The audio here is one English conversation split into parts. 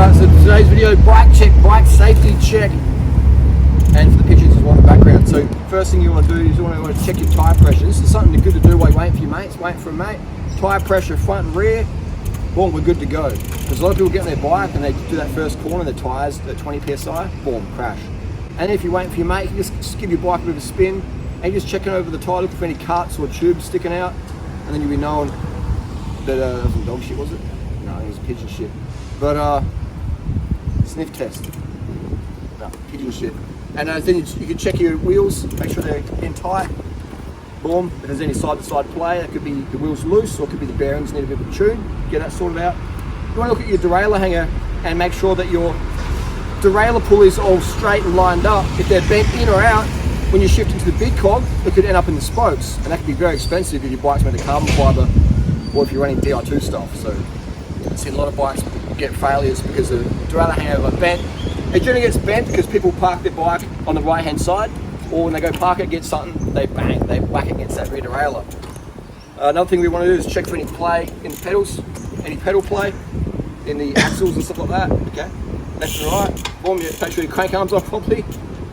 Alright, so today's video, bike check, bike safety check, and for the pictures as well in the background. So first thing you want to do is you want to check your tyre pressure. This is something good to do while you're waiting for your mates, waiting for a mate. Tyre pressure front and rear, boom, we're good to go. Because a lot of people get on their bike and they do that first corner and their tyres at 20 psi, boom, crash. And if you're waiting for your mate, you just give your bike a bit of a spin and you're just checking over the tyre, looking for any cuts or tubes sticking out, and then you'll be knowing that that wasn't dog shit, was it? No, it was pigeon shit. But sniff test. No, pigeon shit. And then you can check your wheels, make sure they're in tight. Boom. If there's any side-to-side play, that could be the wheels loose, or it could be the bearings need a bit of a tune. Get that sorted out. You want to look at your derailleur hanger and make sure that your derailleur pulleys are all straight and lined up. If they're bent in or out, when you shift into the big cog, it could end up in the spokes, and that could be very expensive if your bike's made of carbon fibre or if you're running Di2 stuff. So I've seen a lot of bikes get failures because the derailleur hanger got bent. It generally gets bent because people park their bike on the right hand side, or when they go park it against something, they whack it against that rear derailleur. Another thing we want to do is check for any play in the pedals, any pedal play in the axles and stuff like that. Okay, left and right. Boom, you make sure your crank arms on properly,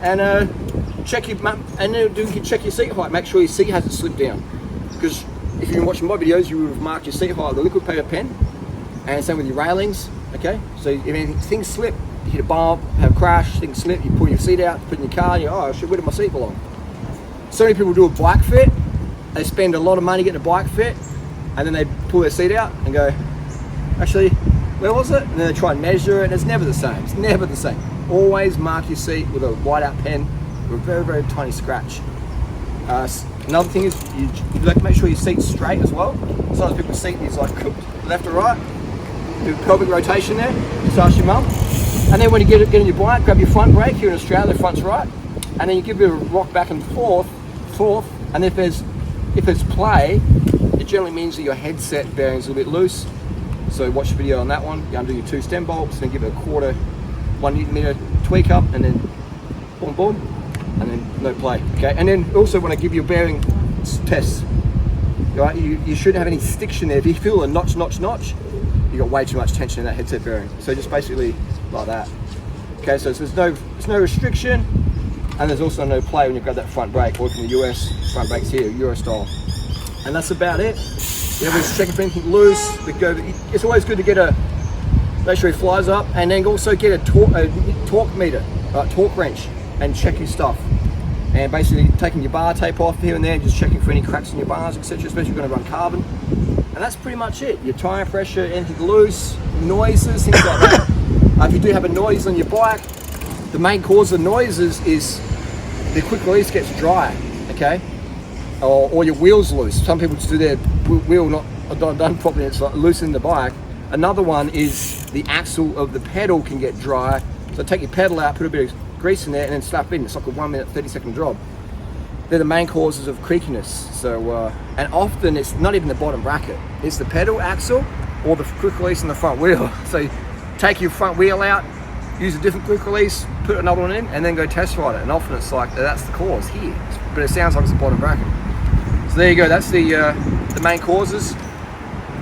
and check your and then you can check your seat height. Make sure your seat hasn't slipped down, because if you've been watching my videos, you would have marked your seat height with a liquid paper pen, and same with your railings. Okay, so if things slip, you hit a bump, have a crash, things slip, you pull your seat out, put it in your car, and you're, oh shit, where did my seat belong? So many people do a bike fit, they spend a lot of money getting a bike fit, and then they pull their seat out and go, actually, where was it? And then they try and measure it, and it's never the same. It's never the same. Always mark your seat with a whiteout pen with a very, very tiny scratch. Another thing is you like to make sure your seat's straight as well. Sometimes people's seat is like cooked left or right. Do pelvic rotation there, just ask your mum. And then when you get on your bike, grab your front brake. Here in Australia, the front's right. And then you give it a rock back and forth, and if there's play, it generally means that your headset bearing's a little bit loose. So watch the video on that one. You undo your two stem bolts, and give it a 1 Newton-meter tweak up, and then boom, boom, and then no play. Okay, and then also when I give you a bearing test, right, you shouldn't have any stiction there. If you feel a notch, you got way too much tension in that headset bearing. So just basically like that. Okay, so there's no restriction, and there's also no play when you grab that front brake, or from the US front brakes here, Euro style. And that's about it. You know, we're checking for anything loose. It's always good to get make sure it flies up, and then also get a torque meter, torque wrench, and check your stuff. And basically taking your bar tape off here and there, just checking for any cracks in your bars, etc. Especially if you're going to run carbon. And that's pretty much it. Your tyre pressure, anything loose, noises, things like that. If you do have a noise on your bike, the main cause of noises is the quick release gets dry, okay? Or your wheel's loose. Some people just do their wheel not done properly, it's like loosening the bike. Another one is the axle of the pedal can get dry. So take your pedal out, put a bit of grease in there, and then slap in. It's like a 1 minute, 30-second job. They're the main causes of creakiness. So, and often it's not even the bottom bracket. It's the pedal axle or the quick release in the front wheel. So take your front wheel out, use a different quick release, put another one in, and then go test ride it. And often it's like, that's the cause here. But it sounds like it's the bottom bracket. So there you go, that's the main causes.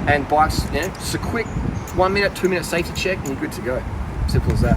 And bikes, just a quick 1 minute, 2 minute safety check, and you're good to go. Simple as that.